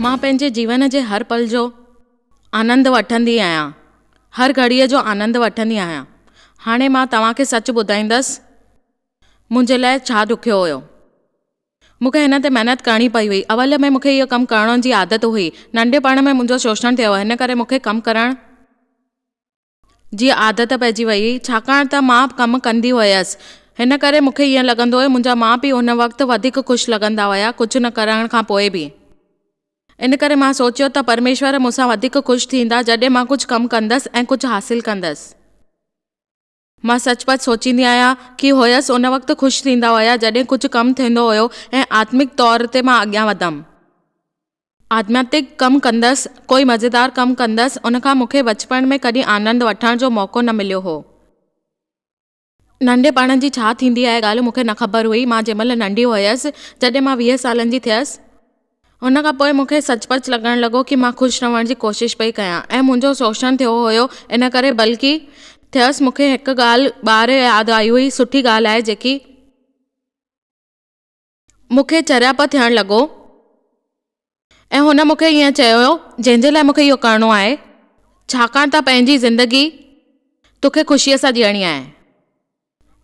मां पंहिंजे जीवन जे हर पल जो आनंद वठंदी आहियां, हर घड़ीअ जो आनंद वठंदी आहियां। हाणे मां तव्हांखे सच ॿुधाईंदसि मुंहिंजे लाइ छा ॾुखियो हुयो। मूंखे हिन ते महिनत करणी पई हुई। अवल में मूंखे इहो कमु करण जी आदत हुई। नंढपण में मुंहिंजो शोषण थियो, हिन करे मूंखे कमु करण जी आदत पइजी वई, छाकाणि त मां कमु कंदी हुयसि। हिन करे मूंखे ईअं लॻंदो हुयो मुंहिंजा माउ पीउ हुन वक़्तु वधीक ख़ुशि लॻंदा हुया कुझु न करण खां पोइ बि। इन करे मां सोचियो त परमेश्वर मूंसां वधीक ख़ुशि थींदा जॾहिं मां कुझु कमु कंदसि ऐं कुझु हासिलु कंदसि। मां सचपच सोचींदी आहियां कि हुयसि उन वक़्तु ख़ुशि थींदा हुया जॾहिं कुझु कमु थींदो हुयो ऐं आत्मिक तौर ते मां अॻियां वधमि, आध्यात्मिक कमु कंदसि, कोई मज़ेदार कमु कंदसि। उनखां मूंखे बचपन में कॾहिं आनंद वठण जो मौक़ो न मिलियो हो। नंढपण जी छा थींदी आहे ॻाल्हि मूंखे न ख़बर हुई। मां जंहिंमहिल नंढी हुयसि, जॾहिं मां 20 सालनि जी थियसि, हुन खां पोइ मूंखे सचपच लॻणु लॻो कि मां ख़ुशि रहण जी कोशिशि पई कयां ऐं मुंहिंजो शोषण थियो हुयो। इन करे बल्कि थियसि मूंखे हिकु ॻाल्हि ॿाहिरि यादि आई हुई, सुठी ॻाल्हि आहे जेकी मूंखे चरियाप थियणु लॻो ऐं हुन मूंखे ईअं चयो जंहिंजे लाइ मूंखे इहो करिणो आहे, छाकाणि त पंहिंजी ज़िंदगी तोखे ख़ुशीअ सां ॾियणी आहे।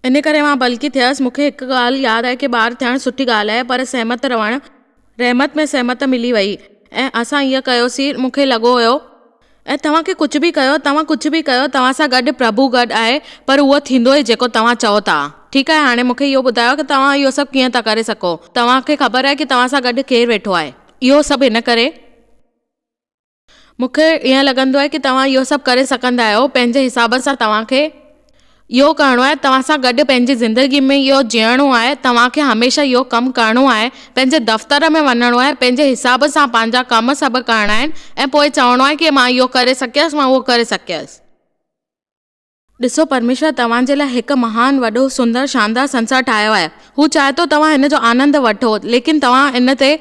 इन करे मां बल्कि थियसि मूंखे हिकु ॻाल्हि यादि आहे कि ॿार थियणु सुठी ॻाल्हि आहे, पर सहमत रहणु, रहमत में सहमत मिली वई ऐं असां ईअं कयोसीं। मूंखे लॻो हुयो ऐं तव्हांखे कुझु बि कयो, तव्हां कुझु बि कयो, तव्हां सां गॾु प्रभु गॾु आहे, पर उहो थींदो ई जेको तव्हां चओ था। ठीकु आहे, हाणे मूंखे इहो ॿुधायो कि तव्हां इहो सभु कीअं था करे सघो। तव्हांखे ख़बर आहे कि तव्हां सां गॾु केरु वेठो आहे। इहो सभु हिन करे मूंखे ईअं लॻंदो आहे कि तव्हां इहो सभु करे सघंदा आहियो। पंहिंजे हिसाब सां तव्हांखे इहो करिणो आहे, तव्हां सां गॾु पंहिंजी ज़िंदगी में इहो जीअणो आहे, तव्हांखे हमेशह इहो कमु करिणो आहे, पंहिंजे दफ़्तर में वञिणो आहे, पंहिंजे हिसाब सां पंहिंजा कम सभु करिणा आहिनि ऐं पोइ चवणो आहे कि मां इहो करे सघियसि, मां उहो करे सघियसि। ॾिसो, परमेश्वर तव्हांजे लाइ हिकु महान वॾो सुंदर शानदार संसार ठाहियो आहे। हू चाहे थो तव्हां हिन जो आनंद वठो, लेकिन तव्हां इन ते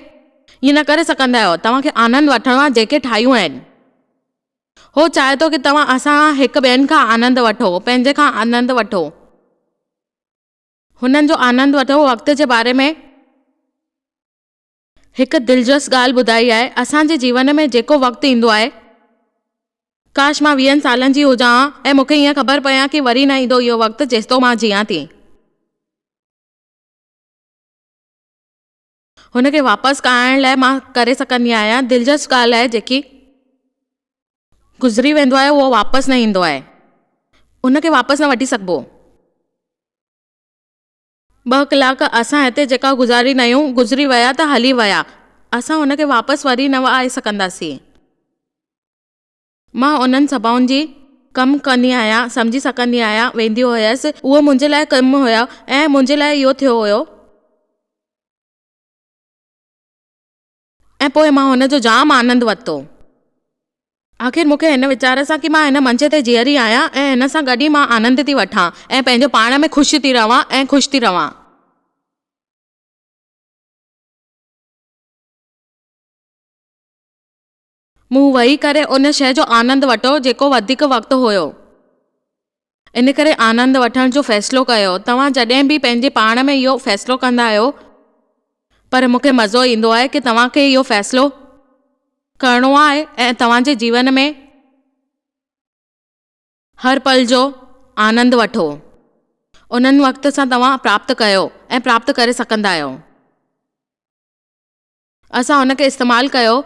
ईअं न करे सघंदा आहियो। तव्हांखे आनंद वठणो आहे जेके ठाहियूं आहिनि। हो चाहे थो कि तव्हां असां हिकु ॿियनि खां आनंद वठो, पंहिंजे खां आनंद वठो, हुननि जो आनंद वठो। वक़्त जे बारे में हिकु दिलचस्प ॻाल्हि ॿुधाई आहे। असांजे जीवन में जेको वक़्तु ईंदो आहे, काश मां 20 सालनि जी हुजां ऐं मूंखे ईअं ख़बर पया कि वरी न ईंदो इहो वक़्तु जेसितो मां जियां थी। हुनखे वापसि आणण लाइ मां करे सघंदी आहियां। दिलचस्प ॻाल्हि आहे जेकी गुज़री वेंदो आहे उहो वापसि न ईंदो आहे, उनखे वापसि न वठी सघिबो। 2 कलाक असां हिते जेका गुज़ारींदा आहियूं, गुज़री विया त हली विया, असां हुनखे वापसि वरी न आए सघंदासीं। मां उन्हनि सभाउनि जी कमु कंदी आहियां, सम्झी सघंदी आहियां, वेंदी हुयसि। उहो मुंहिंजे लाइ कमु हुया ऐं मुंहिंजे लाइ इहो थियो हुयो ऐं पोइ मां हुन जो जाम आनंद वरितो। आख़िर मूंखे हिन वीचार सां कि मां हिन मंच ते जीअरी आहियां ऐं हिन सां गॾु ई मां आनंद थी वठां ऐं पंहिंजो पाण में ख़ुशि थी रहां ऐं ख़ुशि थी रहां। मूं वेही करे उन शइ जो आनंद वठो जेको वधीक वक़्तु हुयो। इन करे आनंद वठण जो फ़ैसिलो कयो। तव्हां जॾहिं बि पंहिंजे पाण में इहो फ़ैसिलो कंदा आहियो, पर मूंखे मज़ो ईंदो आहे कि तव्हांखे इहो फ़ैसिलो करिणो आहे ऐं तव्हांजे जीवन में हर पल जो आनंद वठो। उन्हनि वक़्त सां तव्हां प्राप्त कयो ऐं प्राप्त करे सघंदा आहियो। असां हुनखे इस्तेमालु कयो,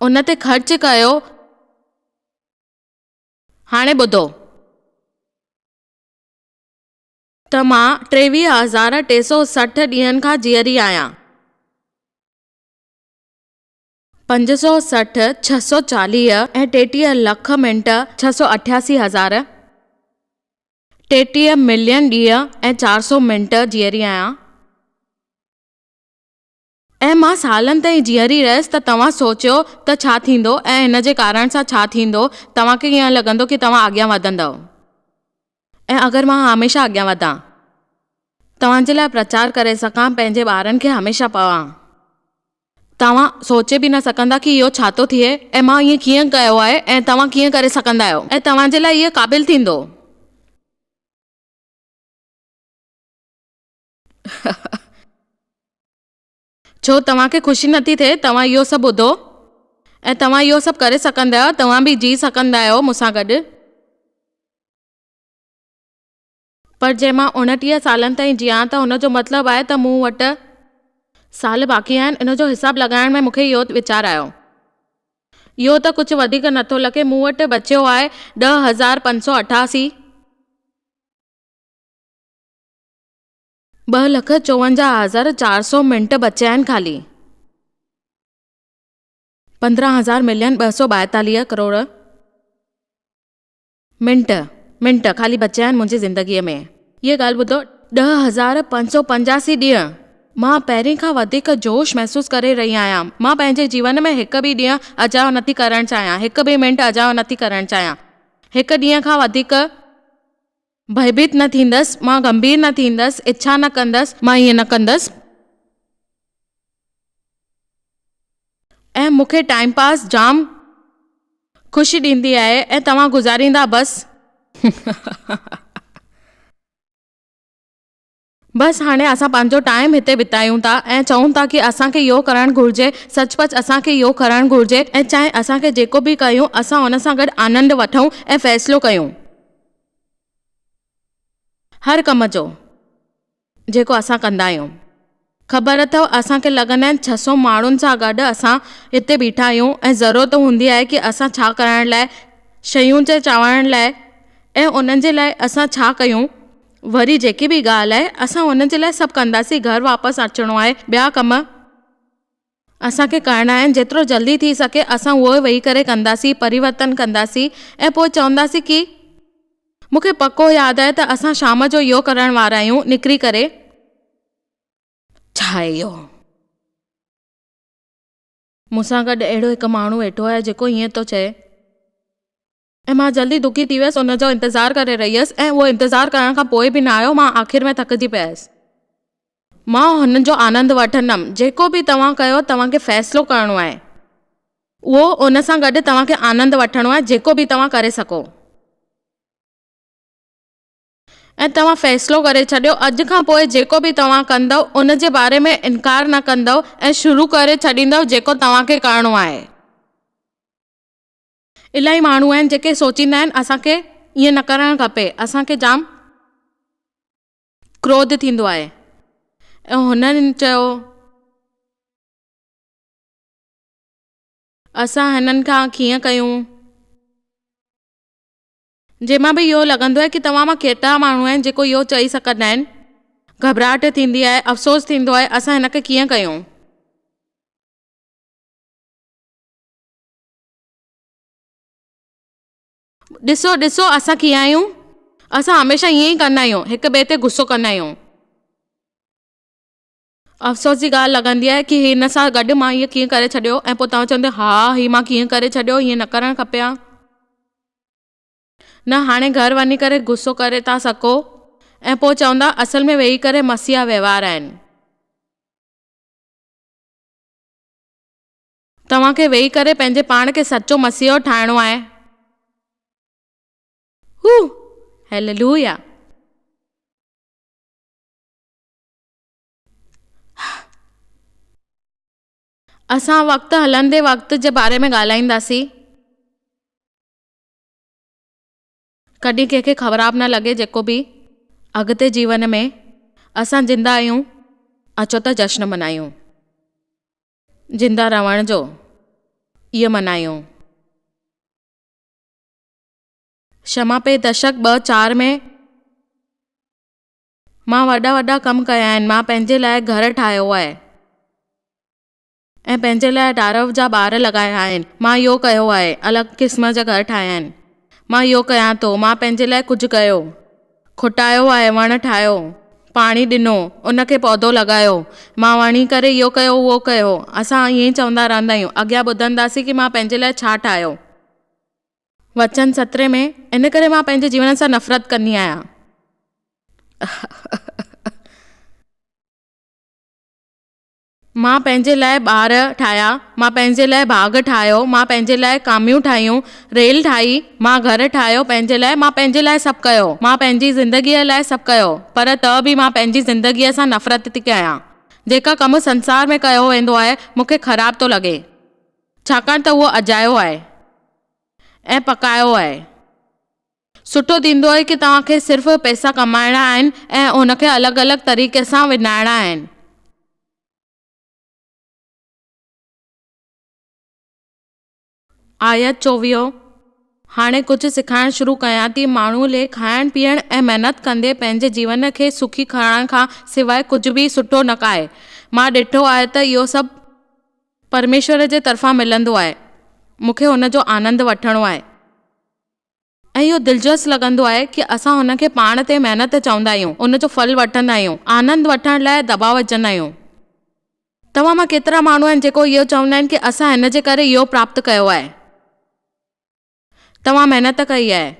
उन ते ख़र्च कयो। हाणे ॿुधो त मां 23,360 ॾींहंनि खां जीअरी आहियां। 560, 640 ऐं 33 लख मिंट, 688,000, 33 मिलियन ॾींहं ऐं 400 मिंट जीअरी आहियां ऐं मां सालनि ताईं जीअरी रहियसि। त तव्हां सोचियो त छा थींदो ऐं हिन जे कारण सां छा थींदो। तव्हांखे ईअं लॻंदो कि तव्हां अॻियां वधंदव ऐं अगरि मां हमेशह अॻियां वधां, तव्हांजे लाइ प्रचार करे सघां, पंहिंजे ॿारनि खे हमेशह पढ़ां, तव्हां सोचे बि न सघंदा कि इहो छा थो थिए ऐं मां ईअं कीअं कयो आहे ऐं तव्हां कीअं करे सघंदा आहियो ऐं तव्हांजे लाइ इहो क़ाबिल थींदो। छो तव्हांखे ख़ुशी नथी थिए? तव्हां इहो सभु ॿुधो ऐं तव्हां इहो सभु करे सघंदा आहियो, तव्हां बि जी सघंदा आहियो मूंसां गॾु। पर जे मां 29 सालनि ताईं जियां त हुनजो मतिलबु आहे त मूं वटि साल बाक़ी आहिनि। इन जो हिसाबु लॻाइण में मूंखे इहो वीचार आयो। इहो त कुझु वधीक नथो लॻे। मूं वटि बचियो आहे 10,588 2,54,400 मिंट बचिया आहिनि ख़ाली। 15,000 मिलियन 242 करोड़ मिंट ख़ाली बचिया आहिनि मुंहिंजी ज़िंदगीअ में। इहा ॻाल्हि ॿुधो, 10,585 ॾींहं मां पहिरीं खां वधीक जोश महसूसु करे रही आहियां। मां पंहिंजे जीवन में हिकु बि ॾींहुं अजायो नथी करणु चाहियां, हिकु बि मिंट अजायो नथी करणु चाहियां। हिकु ॾींहं खां वधीक भयभीत न थींदसि, मां गंभीर न थींदसि, इच्छा न कंदसि, मां ईअं न कंदसि। ऐं मूंखे टाइम पास जाम ख़ुशी ॾींदी आहे ऐं तव्हां गुज़ारींदा बसि बसि हाणे असां पंहिंजो टाइम हिते बितायूं था ऐं चऊं था कि असांखे इहो करणु घुरिजे। सचपच असांखे इहो करणु घुरिजे ऐं चाहे असांखे जेको बि कयूं असां हुन सां गॾु आनंद वठूं ऐं फ़ैसिलो कयूं हर कम जो जेको असां कंदा आहियूं। ख़बर अथव असांखे लॻंदा आहिनि 600 माण्हुनि सां गॾु असां हिते बीठा आहियूं ऐं ज़रूरत हूंदी आहे कि असां छा करण लाइ, शयूं जे चावण लाइ ऐं उन्हनि जे लाइ असां छा कयूं। वरी जेकी बि ॻाल्हि आहे असां हुन जे लाइ सभु कंदासीं। घर वापसि अचिणो आहे, ॿिया कम असांखे करणा आहिनि। जेतिरो जल्दी थी सघे असां उहो वेही करे कंदासीं, परिवर्तन कंदासीं ऐं पोइ चवंदासीं कि मूंखे पको यादि आहे त असां शाम जो इहो करण वारा आहियूं। निकिरी करे छा आहे इहो? मूंसां गॾु अहिड़ो हिकु माण्हू वेठो आहे जेको ईअं थो चए ऐं मां जल्दी दुखी थी वियसि। उनजो इंतज़ारु करे रही हुयसि ऐं उहो इंतज़ारु करण खां पोइ बि न आयो। मां आख़िर में थकिजी पियसि। मां हुननि जो आनंद वठंदमि। जेको बि तव्हां कयो तव्हांखे फ़ैसिलो करणो आहे, उहो उन सां गॾु तव्हांखे आनंद वठणो आहे जेको बि तव्हां करे सघो। ऐं तव्हां फ़ैसिलो करे छॾियो अॼु खां पोइ जेको बि तव्हां कंदव उन जे बारे में इनकार न कंदव ऐं शुरू करे छॾींदव जेको तव्हांखे करणो आहे। इलाही माण्हू आहिनि जेके सोचींदा आहिनि असांखे ईअं न करणु खपे। असांखे जाम क्रोध थींदो आहे ऐं हुननि चयो असां हिननि खां कीअं कयूं। जंहिंमां बि इहो लॻंदो आहे कि तव्हां मां केतिरा माण्हू आहिनि जेको इहो चई सघंदा आहिनि। घबराहट थींदी आहे, अफ़सोस थींदो आहे असां हिनखे कीअं कयूं। ॾिसो असां कीअं आहियूं। असां हमेशह ईअं ई कंदा आहियूं, हिक ॿिए ते गुस्सो कंदा आहियूं। अफ़सोस जी ॻाल्हि लॻंदी आहे कि हिन सां गॾु मां ईअं कीअं करे छॾियो ऐं पोइ तव्हां चवंदो हा हीअ मां कीअं करे छॾियो, हीअं न करणु खपे हा। न हाणे घर वञी करे गुस्सो करे था सघो ऐं पोइ चवंदा असल में वेही करे मसीहा व्यवहार आहिनि। तव्हांखे वेही करे पंहिंजे पाण खे सचो मसीहो ठाहिणो आहे। हालेलुया। असां वक़्तु हलंदे वक़्त जे बारे में ॻाल्हाईंदासीं। कॾहिं कंहिंखे ख़राबु न लॻे। जेको बि अॻिते जीवन में असां जिंदा आहियूं, अचो त जश्न मल्हायूं। जिंदा रहण जो इहो मल्हायूं। क्षमा पे दशक 2004 में मां वॾा कम कया आहिनि। मां पंहिंजे लाइ घर ठाहियो आहे ऐं पंहिंजे लाइ डारव जा ॿार लॻाया आहिनि। मां इहो कयो आहे, अलॻि क़िस्म जा घर ठाहिया आहिनि। मां इहो कयां थो। मां पंहिंजे लाइ कुझु कयो, खुटायो आहे, वण ठाहियो, पाणी ॾिनो, उनखे पौधो लॻायो। मां वणी करे इहो कयो उहो कयो। असां ईअं ई चवंदा रहंदा आहियूं। अॻियां ॿुधंदासीं कि मां पंहिंजे लाइ छा ठाहियो। वचन 17 में इन करे मां पंहिंजे जीवन सां नफ़रत कंदी आहियां। मां पंहिंजे लाइ ॿार ठाहिया, मां पंहिंजे लाइ बाग़ ठाहियो, मां पंहिंजे लाइ कामियूं ठाहियूं, रेल ठाही, मां घर ठाहियो पंहिंजे लाइ। मां पंहिंजे लाइ सभु कयो, मां पंहिंजी ज़िंदगीअ लाइ सभु कयो। पर त बि मां पंहिंजी ज़िंदगीअ सां नफ़रत थी कयां। जेका कमु संसार में कयो वेंदो आहे मूंखे ख़राबु थो लॻे, छाकाणि त उहो अजायो आहे ऐं पकायो आहे। सुठो थींदो आहे कि तव्हांखे सिर्फ़ु पैसा कमाइणा आहिनि ऐं उनखे अलॻि अलॻि तरीक़े सां विञाइणा आहिनि। आयत 24। हाणे कुझु सिखाइणु शुरू कयां थी। माण्हू ले खाइण पीअण ऐं महिनत कंदे पंहिंजे जीवन खे सुखी करण खां सवाइ कुझु बि सुठो न खाए। मां ॾिठो आहे त इहो सभु परमेश्वर जे तरफ़ां मिलंदो आहे। मूंखे हुनजो आनंदु वठणो आहे ऐं इहो दिलचस्प लॻंदो आहे कि असां हुनखे पाण ते महिनत चवंदा आहियूं, उनजो फल वठंदा आहियूं, आनंद वठण लाइ दॿाउ विझंदा आहियूं। तव्हां मां केतिरा माण्हू आहिनि जेको इहो चवंदा आहिनि कि असां हिन जे करे इहो प्राप्त कयो आहे। तव्हां महिनत कई आहे।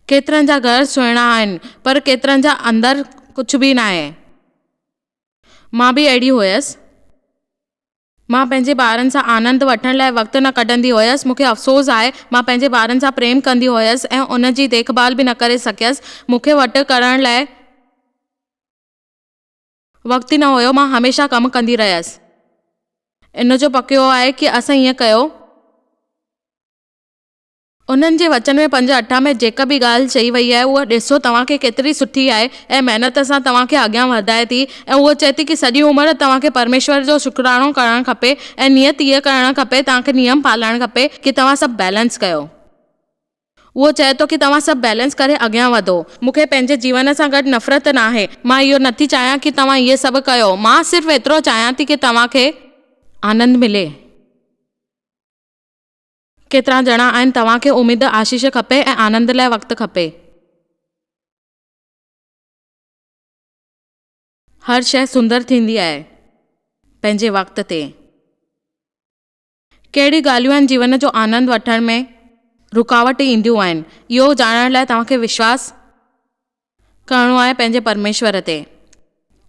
केतिरनि जा घर सुहिणा आहिनि पर केतिरनि जा अंदरि कुझु बि न आहे। मां बि अहिड़ी हुयसि। मां पंहिंजे ॿारनि सां आनंद वठण लाइ वक़्तु न कढंदी हुयसि। मूंखे अफ़सोस आहे मां पंहिंजे ॿारनि सां प्रेम कंदी हुयसि ऐं उन जी देखभाल बि न करे सघियसि। मूंखे वटि करण लाइ वक़्तु ई न हुयो। मां हमेशह कमु कंदी रहियसि। इन जो पकियो आहे कि असां ईअं कयो। उन्हनि जे वचन में 5:8 में जेका बि ॻाल्हि चई वई आहे उहा ॾिसो तव्हांखे केतिरी सुठी आहे ऐं महिनत सां तव्हांखे अॻियां वधाए थी। ऐं उहो चए थी कि सॼी उमिरि तव्हांखे परमेश्वर जो शुक्रानो करणु खपे ऐं नियत इहा करणु खपे, तव्हांखे नियम पालणु खपे कि तव्हां सभु बैलेंस कयो। उहो चए थो कि तव्हां सभु बैलेंस करे अॻियां वधो। मूंखे पंहिंजे जीवन सां गॾु नफ़रत न आहे। मां इहो नथी चाहियां कि तव्हां इहे सभु कयो। मां सिर्फ़ु एतिरो चाहियां थी कि तव्हांखे आनंद मिले। केतिरा ॼणा आहिनि तव्हांखे उमेद आशीष खपे ऐं आनंद लाइ वक़्तु खपे। हर शइ सुंदर थींदी आहे पंहिंजे वक़्त ते। कहिड़ी ॻाल्हियूं आहिनि जीवन जो आनंद वठण में रुकावट ईंदियूं आहिनि, इहो ॼाणण लाइ तव्हांखे विश्वास करणो आहे पंहिंजे परमेश्वर ते।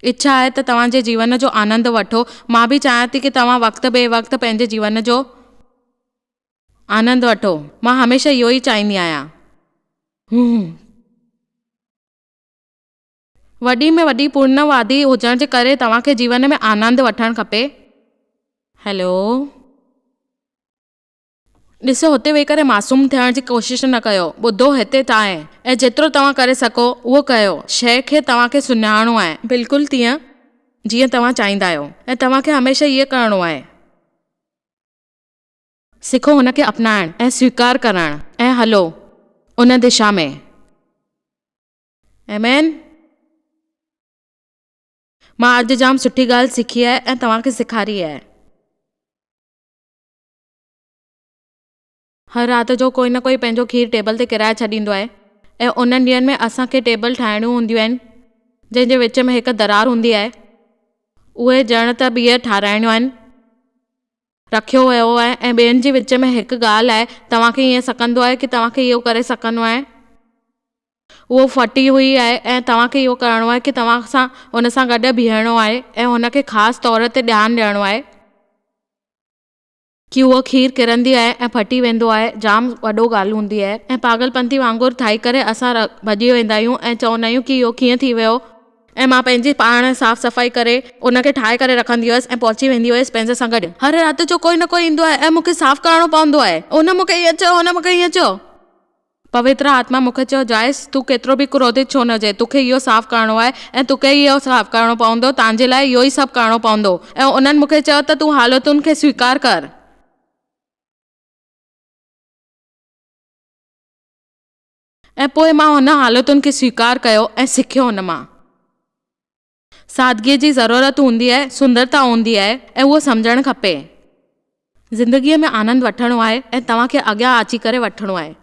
इच्छा आहे त तव्हांजे जीवन जो आनंद वठो। मां बि चाहियां थी कि तव्हां वक़्तु बे वक़्तु पंहिंजे जीवन जो आनंद वठो। मां हमेशह इहो ई चाहींदी आहियां। वॾी में वॾी पूर्णवादी हुजण जे करे तव्हांखे जीवन में आनंद वठणु खपे। हैलो, ॾिसो, हुते वेही करे मासूम थियण जी कोशिशि न कयो। ॿुधो, हिते आहे ऐं जेतिरो तव्हां करे सघो उहो कयो। शइ खे तव्हांखे सुञाणो आहे बिल्कुलु तीअं जीअं तव्हां चाहींदा आहियो ऐं तव्हांखे हमेशह इहो करणो आहे। सिखो हुनखे अपनाइण ऐं स्वीकार करणु ऐं हलो उन दिशा में। आमीन। मां अॼु जाम सुठी ॻाल्हि सिखी आहे ऐं तव्हांखे सेखारी आहे। हर राति जो कोई न कोई पंहिंजो खीरु टेबल ते किराए छॾींदो आहे ऐं उन्हनि ॾींहंनि में असांखे टेबल ठाहिणियूं हूंदियूं आहिनि जंहिंजे विच में हिकु दरार हूंदी आहे। उहे ॼण त ॿीहर ठाराहिणियूं आहिनि, रखियो वियो आहे ऐं ॿियनि जे विच में हिकु ॻाल्हि आहे। तव्हांखे ईअं सकंदो आहे कि तव्हांखे इहो करे सघंदो आहे। उहो फटी हुई आहे ऐं तव्हांखे इहो करिणो आहे कि तव्हां सां हुन सां गॾु बीहणो आहे ऐं हुनखे ख़ासि तौर ते ध्यानु ॾियणो आहे कि उहो खीरु किरंदी आहे ऐं फटी वेंदो आहे। जाम वॾो ॻाल्हि हूंदी आहे ऐं पागलपंती वांगुरु ठाही करे असां भॼी वेंदा आहियूं ऐं चवंदा आहियूं कि इहो कीअं थी वियो। ऐं मां पंहिंजी पाण साफ़ सफ़ाई करे उनखे ठाहे करे रखंदी हुयसि ऐं पहुची वेंदी हुयसि पंहिंजे सां गॾु। हर राति जो कोई न कोई ईंदो आहे ऐं मूंखे साफ़ु करणो पवंदो आहे। उन मूंखे ईअं चयो, हुन मूंखे ईअं चयो। पवित्र आत्मा मूंखे चयो, जाइस, तूं केतिरो बि क्रोधित छो न हुजे, तोखे इहो साफ़ु करणो आहे ऐं तोखे इहो साफ़ु करणो पवंदो। तव्हांजे लाइ इहो ई सभु करणो पवंदो। ऐं उन्हनि मूंखे चयो त तूं हालतुनि खे स्वीकार कर। ऐं पोइ मां हुन हालतुनि खे स्वीकार कयो ऐं सिखियो। हुन मां सादगीअ जी ज़रूरत हूंदी आहे, सुंदरता हूंदी आहे ऐं उहो सम्झणु खपे। ज़िंदगीअ में आनंद वठणो आहे ऐं तव्हांखे अॻियां अची करे वठणो आहे।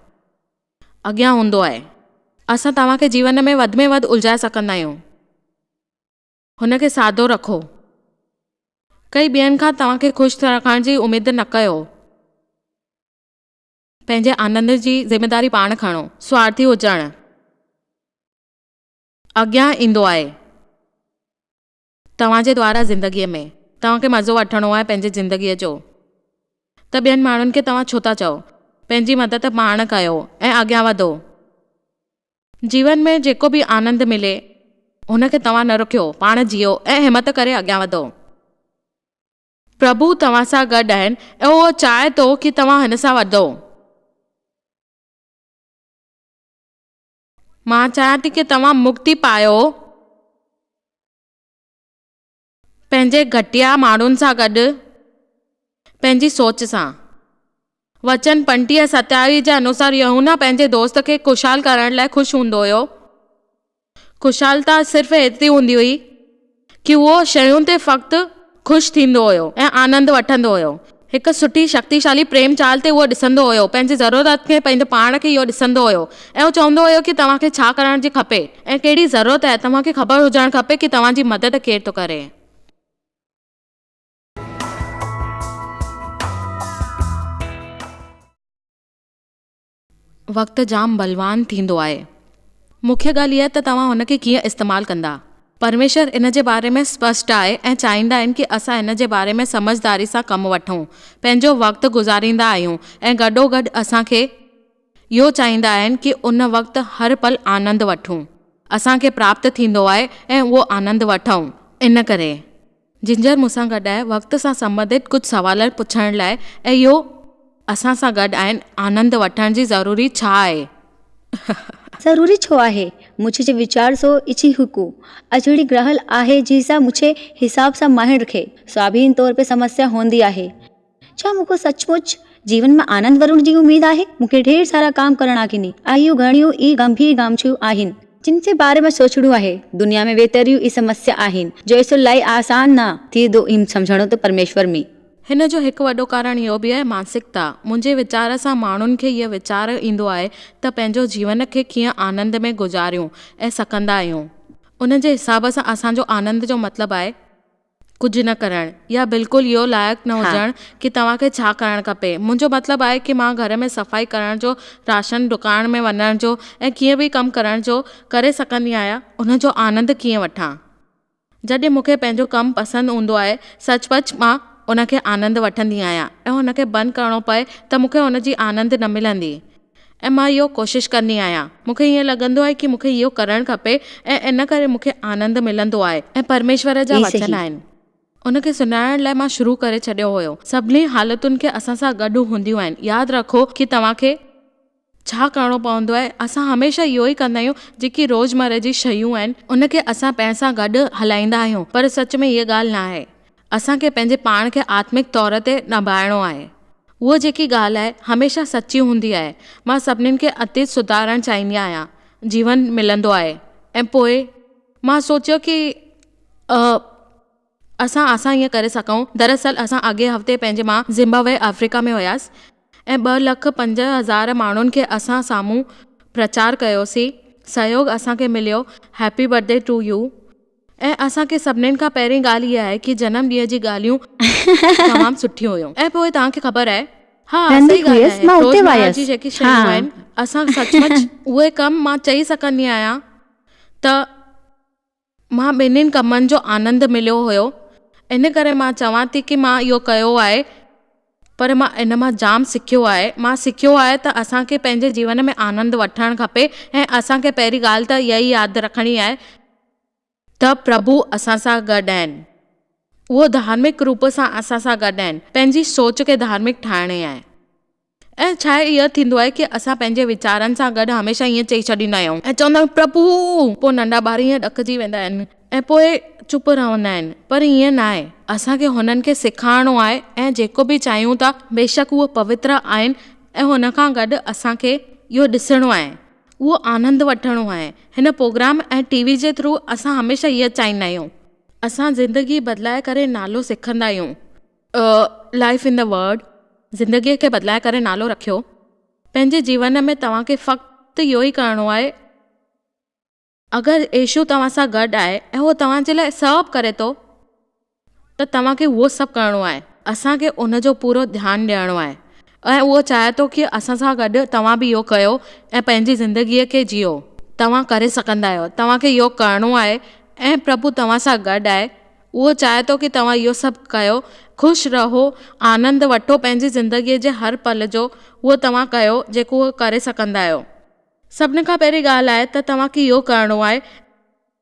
अॻियां हूंदो आहे। असां तव्हांखे जीवन में वधि उलझाए सघंदा आहियूं। हुनखे सादो रखो। कई ॿियनि खां तव्हांखे ख़ुशि रखण जी उमेद न कयो। पंहिंजे आनंद जी ज़िमेदारी पाण खणो। स्वार्थी हुजणु अॻियां ईंदो आहे तव्हांजे द्वारा ज़िंदगीअ में। तव्हांखे मज़ो वठणो आहे पंहिंजी ज़िंदगीअ जो। त ॿियनि माण्हुनि खे तव्हां छो था चओ? पंहिंजी मदद पाण कयो ऐं अॻियां वधो। जीवन में जेको बि आनंद मिले हुनखे तव्हां न रुकियो, पाण जियो ऐं हिमत करे अॻियां वधो। प्रभु तव्हां सां गॾु आहिनि ऐं उहो चाहे थो कि तव्हां हिन सां वधो। मां चाहियां थी कि तव्हां मुक्ति पायो पंहिंजे घटिया माण्हुनि सां गॾु, पंहिंजी सोच सां। वचन 35:27 जे अनुसार यूहन्ना पंहिंजे दोस्त खे ख़ुशहाल करण लाइ ख़ुशि हूंदो हुयो। ख़ुशहालता सिर्फ़ु एतिरी हूंदी हुई कि उहो शयुनि ते फ़क़्तु ख़ुशि थींदो हुयो ऐं आनंद वठंदो हुयो। हिकु सुठी शक्तिशाली प्रेम चाल ते उहो ॾिसंदो हुयो, पंहिंजी ज़रूरत खे, पंहिंजे पाण खे इहो ॾिसंदो हुयो ऐं उहो चवंदो हुयो कि तव्हांखे छा करण जी खपे ऐं कहिड़ी ज़रूरत आहे। तव्हांखे ख़बर हुजणु खपे कि तव्हांजी मदद केरु थो करे। वक़्तु जाम बलवान थींदो आहे। मुख्य ॻाल्हि इहा आहे त तव्हां हुनखे कीअं इस्तेमालु कंदा। परमेश्वर इन जे बारे में स्पष्ट आहे ऐं चाहींदा आहिनि कि असां इन जे बारे में समझदारी सां कमु वठूं, पंहिंजो वक़्तु गुज़ारींदा आहियूं ऐं गॾोगॾु असांखे इहो चाहींदा आहिनि कि उन वक़्तु हर पल आनंद वठूं। असांखे प्राप्त थींदो आहे ऐं उहो आनंद वठूं। इन करे जिंजर मूंसां गॾु आहे वक़्त सां संबंधित कुझु सुवाल पुछण लाइ, ऐं इहो असां सां गॾु आहिनि। आनंद वठण जी ज़रूरी छा आहे? ज़रूरी छो आहे? मुंहिंजे वीचार सो इची हुकू अजड़ी ग्रहल आहे जंहिंसां मुझे हिसाब सां माहिर खे स्वाधीन तौर पे समस्या हूंदी आहे। छा मूंखे सचमुच जीवन में आनंद वरण जी उम्मीद आहे? मूंखे ढेर सारा काम करणा आहिनि। आयूं घणियूं ई गंभीर गामछियूं आहिनि जिन जे बारे में सोचणो आहे। दुनिया में वेतरियूं ई समस्या आहिनि जो इसो लाइ आसान न थींदो इन सम्झणो त परमेश्वर में। हिन जो हिकु वॾो कारण इहो बि आहे मानसिकता। मुंहिंजे वीचार सां माण्हुनि खे इहो वीचार ईंदो आहे त पंहिंजो जीवन खे कीअं आनंद में गुज़ारियूं ऐं सघंदा आहियूं। उन जे हिसाब सां असांजो आनंद जो मतिलबु आहे कुझु न करणु या बिल्कुलु इहो लाइक़ु न हुजणु कि तव्हांखे छा करणु खपे। मुंहिंजो मतिलबु आहे कि मां घर में सफ़ाई करण जो, राशन दुकान में वञण जो ऐं कीअं बि कमु करण जो करे सघंदी आहियां। उन जो आनंद कीअं वठां। जॾहिं मूंखे पंहिंजो कमु पसंदि हूंदो आहे, सचपच मां उनखे आनंद वठंदी आहियां ऐं हुनखे बंदि करिणो पए त मूंखे हुनजी आनंद न मिलंदी ऐं मां इहो कोशिशि कंदी आहियां। मूंखे ईअं लॻंदो आहे कि मूंखे इहो करणु खपे ऐं इन करे मूंखे आनंद मिलंदो आहे। ऐं परमेश्वर जा वचन आहिनि, उनखे सुञाणण लाइ मां शुरू करे छॾियो हुयो। सभिनी हालतुनि खे असां सां गॾु हूंदियूं आहिनि। यादि रखो कि तव्हांखे छा करिणो पवंदो आहे। असां हमेशह इहो ई कंदा आहियूं, जेकी रोज़मर्रा जी शयूं आहिनि उनखे असां पंहिंजे सां गॾु हलाईंदा आहियूं, पर सच में इहा ॻाल्हि न आहे। असांखे पंहिंजे पाण खे आत्मिक तौर ते निभाइणो आहे। उहा जेकी ॻाल्हि आहे हमेशह सची हूंदी आहे। मां सभिनीनि खे अतीत सुधारणु चाहींदी आहियां। जीवन मिलंदो आहे। ऐं पोइ मां सोचियो कि असां ईअं करे सघूं। दरअसल असां अॻे हफ़्ते पंहिंजे मां ज़िम्बाब्वे अफ्रीका में हुयासीं ऐं 2,05,000 माण्हुनि खे असां साम्हूं प्रचार कयोसीं। सहयोग असांखे मिलियो। Happy birthday to you. ऐं असांखे सभिनीनि खां पहिरीं ॻाल्हि इहा आहे कि जनम ॾींहं जी ॻाल्हियूं तमामु सुठियूं हुयूं। ऐं पोइ तव्हांखे ख़बर आहे, हा सही ॻाल्हि आहे, रोज़मर्रा जी जेकी शयूं आहिनि असां सचमुच उहे कम मां चई सघंदी आहियां त मां ॿिन्हिनि कमनि जो आनंद मिलियो हुयो। इन करे मां चवां थी कि मां इहो कयो आहे, पर मां इन मां जाम सिखियो आहे। मां सिखियो आहे त असांखे पंहिंजे जीवन में आनंद वठणु खपे ऐं असांखे पहिरीं ॻाल्हि त इहा ई यादि रखणी आहे त प्रभु असां सां गॾु आहिनि। उहो धार्मिक रूप सां असां सां गॾु आहिनि। पंहिंजी सोच खे धार्मिक ठाहिणी आहे। ऐं छा इहो थींदो आहे कि असां पंहिंजे वीचारनि सां गॾु हमेशह ईअं चई छॾींदा आहियूं ऐं चवंदा आहियूं प्रभु। पोइ नंढा ॿार ईअं ॾकिजी वेंदा आहिनि ऐं पोइ चुप रहंदा आहिनि, पर ईअं न आहे। असांखे हुननि खे सेखारिणो आहे ऐं जेको बि चाहियूं था बेशक उहो पवित्र आहिनि ऐं हुन खां गॾु असांखे इहो ॾिसणो आहे, उहो आनंद वठणो आहे। हिन प्रोग्राम ऐं टीवी जे थ्रू असां हमेशह इहो चाहींदा आहियूं। असां ज़िंदगी बदिलाए करे नालो सिखंदा आहियूं। लाइफ इन द वर्ड, ज़िंदगीअ खे बदिलाए करे नालो रखियो। पंहिंजे जीवन में तव्हांखे फ़क़्तु इहो ई करिणो आहे। अगरि येशू तव्हां सां गॾु आहे ऐं उहो तव्हांजे लाइ सभु करे थो त तव्हांखे उहो सभु करिणो आहे। असांखे उनजो पूरो ध्यानु ॾियणो आहे ऐं उहो चाहे थो कि असां सां गॾु तव्हां बि इहो कयो ऐं पंहिंजी ज़िंदगीअ खे जियो। तव्हां करे सघंदा आहियो। तव्हांखे इहो करिणो आहे ऐं प्रभु तव्हां सां गॾु आहे। उहो चाहे थो कि तव्हां इहो सभु कयो। ख़ुशि रहो, आनंद वठो पंहिंजी ज़िंदगीअ जे हर पल जो। उहो तव्हां कयो जेको उहो करे सघंदा आहियो। सभिनी खां पहिरीं ॻाल्हि आहे त तव्हांखे इहो करिणो आहे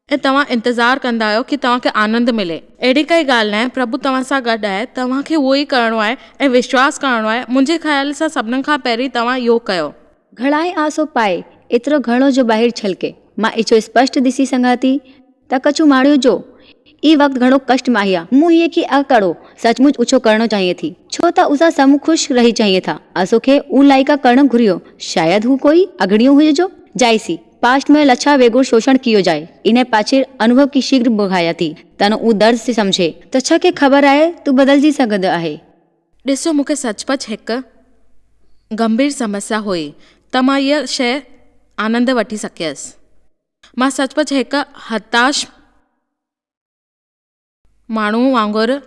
ऐं तव्हां इंतज़ारु कंदा आहियो कि तव्हांखे आनंद मिले। अहिड़ी काई ॻाल्हि न आहे, प्रभु तव्हां सां गॾु आहे, तव्हांखे उहो ई करिणो आहे ऐं विश्वास करिणो आहे। मुंहिंजे ख़्याल सां सभिनीनि खां पहिरीं तव्हां इहो कयो। घणाई आसो पाए एतिरो घणो जो ॿाहिरि छलके। मां इहो स्पष्ट ॾिसी सघां थी त कछु माण्हू जो ई वक़्तु घणो कष्टमाही आहे। मूं इहे की अकड़ो सचमुच ऊचो करणो चाहिए थी, छो त उसा साम्हूं ख़ुशि रही चाहिए था। असो खे ऊ लाइका करणु घुरियो। शायदि हू कोई अगड़ियो हुजे जाइसी पास्ट में लछा वेगुर शोषण कियो जाए। इन पाछे अनुभव की शीघ्र बुघाया थी तन ऊ दर्द से समझे त छा के ख़बर आहे तू बदलजी सघंदो आहे। ॾिसो, मूंखे सचपच हिकु गंभीर समस्या हुई त मां इहा शइ आनंद वठी सघियसि। मां सचपच हिकु हताश माण्हू वांगुरु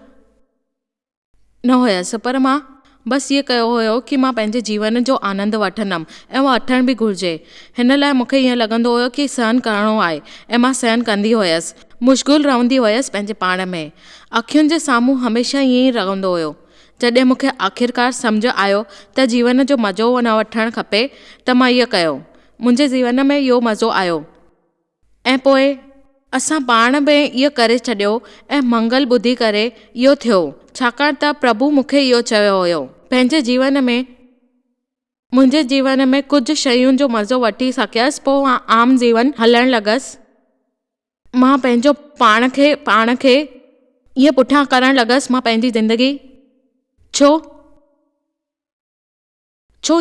न हुयसि, पर मां बसि इहो कयो हुयो कि मां पंहिंजे जीवन जो आनंद वठंदमि ऐं उहो वठण बि घुरिजे। हिन लाइ मूंखे ईअं लॻंदो हुयो कि सहन करिणो आहे ऐं मां सहन कंदी हुयसि, मुश्किल रहंदी हुयसि पंहिंजे पाण में। अखियुनि जे साम्हूं हमेशह ईअं ई रहंदो हुयो। जॾहिं मूंखे आख़िरकार सम्झ आयो त जीवन जो मज़ो न वठणु खपे त मां इहो कयो। मुंहिंजे जीवन में इहो मज़ो आयो ऐं पोइ असां पाण में इहो करे छॾियो ऐं मंगल ॿुधी करे इहो थियो, छाकाणि त प्रभु मूंखे इहो चयो हुयो। पंहिंजे जीवन में मुंहिंजे जीवन में कुझु शयुनि जो मज़ो वठी सघियसि, पोइ मां आम जीवन हलणु लॻसि। मां पंहिंजो पाण खे ईअं पुठियां करणु लॻसि। मां पंहिंजी ज़िंदगी छो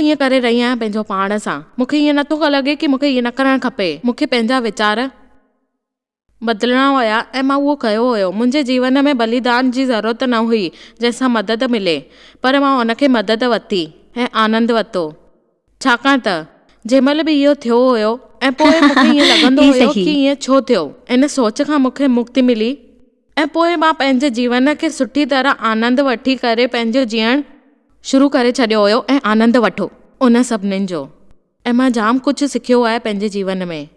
ईअं करे रही आहियां पंहिंजो पाण सां। मूंखे ईअं नथो लॻे कि मूंखे ईअं न करणु खपे। मूंखे पंहिंजा वीचार बदिलणा हुया ऐं मां उहो कयो हुयो। मुंहिंजे जीवन में बलिदान जी ज़रूरत न हुई जंहिंसां मदद मिले, पर मां उनखे मदद वरिती ऐं आनंद वरितो। छाकाणि त जंहिंमहिल बि इहो थियो हुयो ऐं पोइ मूंखे ईअं लॻंदो हुयो कि ईअं छो थियो। इन सोच खां मूंखे मुक्ति मिली ऐं पोइ मां पंहिंजे जीवन खे सुठी तरह आनंद वठी करे पंहिंजो जीअण शुरू करे छॾियो हुयो ऐं आनंद वठो उन सभिनीनि जो। ऐं मां जाम कुझु सिखियो आहे पंहिंजे जीवन में।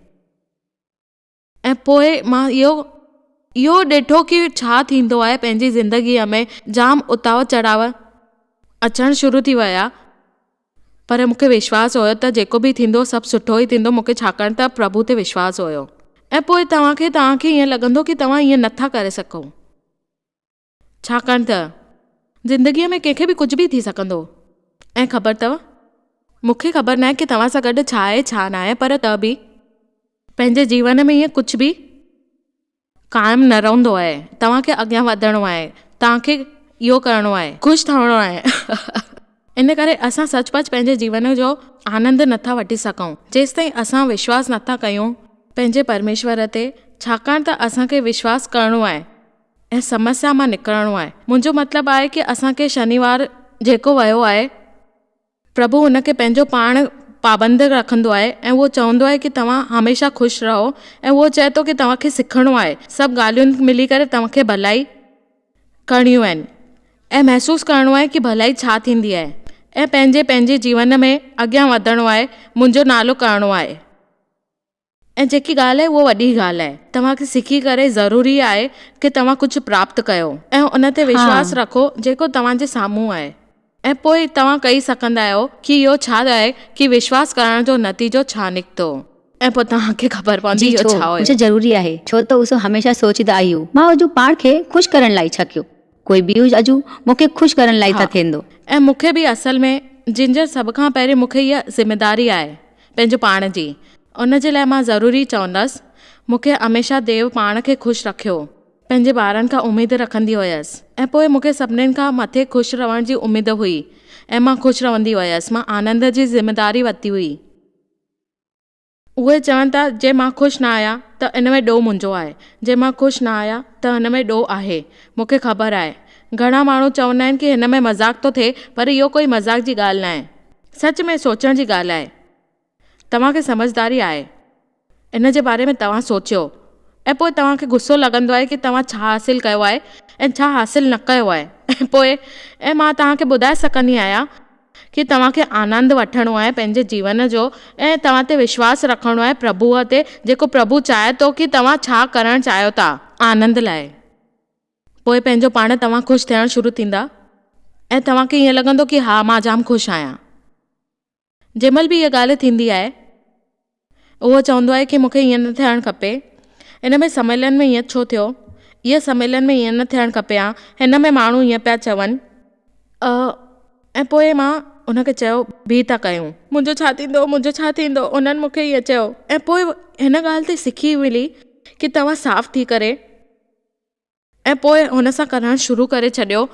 ऐं पोइ मां इहो ॾिठो कि छा थींदो आहे पंहिंजी ज़िंदगीअ में। जाम उताव चढ़ाव अचणु शुरू थी विया, पर मूंखे विश्वास हुयो त जेको बि थींदो सभु सुठो ई थींदो मूंखे, छाकाणि त प्रभु ते विश्वास हुयो। ऐं पोइ तव्हांखे ईअं लॻंदो कि तव्हां ईअं नथा करे सघो, छाकाणि त ज़िंदगीअ में कंहिंखे बि कुझु बि थी सघंदो। ऐं ख़बर अथव, मूंखे ख़बर न आहे कि तव्हां सां गॾु छा आहे छा न आहे, पर त बि पंहिंजे जीवन में ईअं कुझु बि क़ाइमु न रहंदो आहे। तव्हांखे अॻियां वधणो आहे, तव्हांखे इहो करिणो आहे, ख़ुशि ठहिणो आहे। इन करे असां सचपच पंहिंजे जीवन जो आनंद नथा वठी सघूं जेसि ताईं असां विश्वास नथा कयूं पंहिंजे परमेश्वर ते, छाकाणि त असांखे विश्वास करिणो आहे ऐं समस्या मां निकिरणो आहे। मुंहिंजो मतिलबु आहे कि असांखे शनिवार जेको वियो आहे, प्रभु हुनखे पंहिंजो पाण पाबंद रखंदो आहे ऐं उहो चवंदो आहे कि तव्हां हमेशह ख़ुशि रहो। ऐं उहो चए थो कि तव्हांखे सिखणो आहे, सभु ॻाल्हियुनि मिली करे तव्हांखे भलाई करणियूं आहिनि ऐं महसूसु करिणो आहे कि भलाई छा थींदी आहे ऐं पंहिंजे जीवन में अॻियां वधणो आहे, मुंहिंजो नालो करिणो आहे। ऐं जेकी ॻाल्हि आहे उहा वॾी ॻाल्हि आहे। तव्हांखे सिखी करे ज़रूरी आहे कि तव्हां कुझु प्राप्त कयो ऐं उन ते विश्वास रखो जेको तव्हांजे साम्हूं आहे। ऐं पोइ तव्हां कही सघंदा आहियो कि इहो छा आहे कि विश्वास करण जो नतीजो छा निकितो ऐं पोइ तव्हांखे ख़बर पवंदी इहो छा हुयो। ज़रूरी आहे, छो त उहो हमेशह सोचींदा आहियूं मां अॼु पाण खे ख़ुशि करण लाइ छा कयो, कोई बि अॼु मूंखे ख़ुशि करण लाइ था थींदो। ऐं मूंखे बि असल में जिंजर सभ खां पहिरीं मूंखे इहा ज़िमेदारी आहे पंहिंजो पाण जी। उन जे लाइ मां ज़रूरी चवंदसि, मूंखे हमेशह देव पाण खे ख़ुशि रखियो, पंहिंजे ॿारनि खां उमेदु रखंदी हुयसि ऐं पोइ मूंखे सभिनीनि खां मथे ख़ुशि रहण जी उमेदु हुई ऐं मां ख़ुशि रहंदी हुयसि। मां आनंद जी ज़िमेदारी वरिती हुई। उहे चवनि था जे मां ख़ुशि न आहियां त इन में ॾोह मुंहिंजो आहे, जे मां ख़ुशि न आहियां त हिन में ॾोह आहे। मूंखे ख़बर आहे घणा माण्हू चवंदा आहिनि कि हिन में मज़ाक़ थो थिए, पर इहो कोई मज़ाक़ जी ॻाल्हि न आहे, सच में सोचण जी ॻाल्हि आहे। तव्हांखे समझदारी आहे, इन जे बारे में तव्हां सोचियो ऐं पोइ तव्हांखे गुस्सो लॻंदो आहे कि तव्हां छा हासिलु कयो आहे ऐं छा हासिलु न कयो आहे। ऐं मां तव्हांखे ॿुधाए सघंदी आहियां कि तव्हांखे आनंद वठणो आहे पंहिंजे जीवन जो ऐं तव्हां ते विश्वास रखणो आहे प्रभुअ ते, जेको प्रभु चाहे थो कि तव्हां छा करणु चाहियो था आनंद लाइ। पोइ पंहिंजो पाण तव्हां ख़ुशि थियणु शुरू थींदा ऐं तव्हांखे ईअं लॻंदो कि हा मां जाम ख़ुशि आहियां। जंहिंमहिल बि इहा ॻाल्हि थींदी आहे, उहो चवंदो आहे कि मूंखे ईअं न थियणु खपे इन में सम्मेलन में ईअं छो थियो? इहे सम्मेलन में ईअं न थियणु खपे हा। हिन में माण्हू ईअं पिया चवनि। ऐं पोइ मां उनखे चयो बि था कयूं, मुंहिंजो छा थींदो, मुंहिंजो छा थींदो। उन्हनि मूंखे ईअं चयो ऐं पोइ हिन ॻाल्हि ते सिखी मिली कि तव्हां साफ़ थी करे ऐं पोइ हुन सां करणु शुरू करे छॾियो।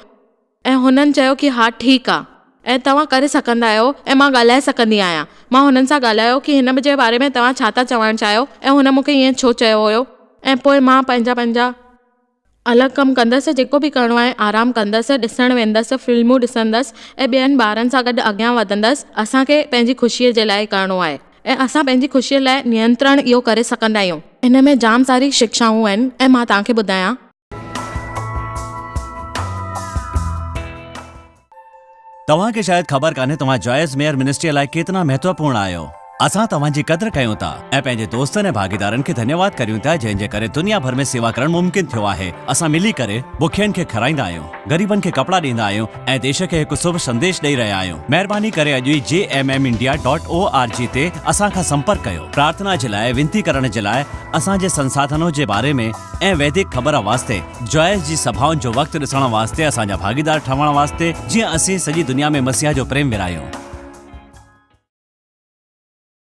ऐं हुननि चयो कि हा ठीकु आहे ऐं तव्हां करे सघंदा आहियो ऐं मां ॻाल्हाए सघंदी आहियां। मां हुननि सां ॻाल्हायो कि हिन जे बारे में तव्हां छा था चवणु चाहियो ऐं हुन मूंखे ईअं छो चयो हुयो। ऐं पोइ मां पंहिंजा अलॻि कमु कंदसि, जेको बि करिणो आहे आराम कंदसि, ॾिसणु वेंदसि, फिल्मूं ॾिसंदसि ऐं ॿियनि ॿारनि सां गॾु अॻियां वधंदसि। असांखे पंहिंजी ख़ुशीअ जे लाइ करिणो आहे ऐं असां पंहिंजी ख़ुशीअ लाइ नियंत्रण इहो करे सघंदा आहियूं। इन में जाम सारी शिक्षाऊं आहिनि ऐं मां तव्हांखे ॿुधायां। तव्हांखे शायदि ख़बर कान्हे तव्हां जॉयस मेयर मिनिस्ट्रीअ लाइ केतिरा महत्वपूर्ण आहियो। असां तव्हांजी क़दुरु कयूं था ऐं पंहिंजे दोस्तनि ऐं भागीदारनि खे धन्यवाद करियूं था जंहिंजे करे दुनिया भर में सेवा करणु मुमकिन थियो आहे। असां मिली करे बुखियनि खे खाराईंदा आहियूं, ग़रीबनि खे कपिड़ा ॾींदा आहियूं ऐं देश खे हिकु शुभ संदेश ॾेई रहिया आहियूं। महिरबानी करे अॼु ई jmmindia.org ते असां खां संपर्क कयो। प्रार्थना जे लाइ, विनती करण जे लाइ, असांजे संसाधनों जे बारे में ऐं वैदिक ख़बर वास्ते, जॉयस जी सभाउनि जो वक़्तु ॾिसण वास्ते, असांजा भागीदार ठहण वास्ते, जीअं असीं सॼी दुनिया में मसीहा जो प्रेम विरायूं।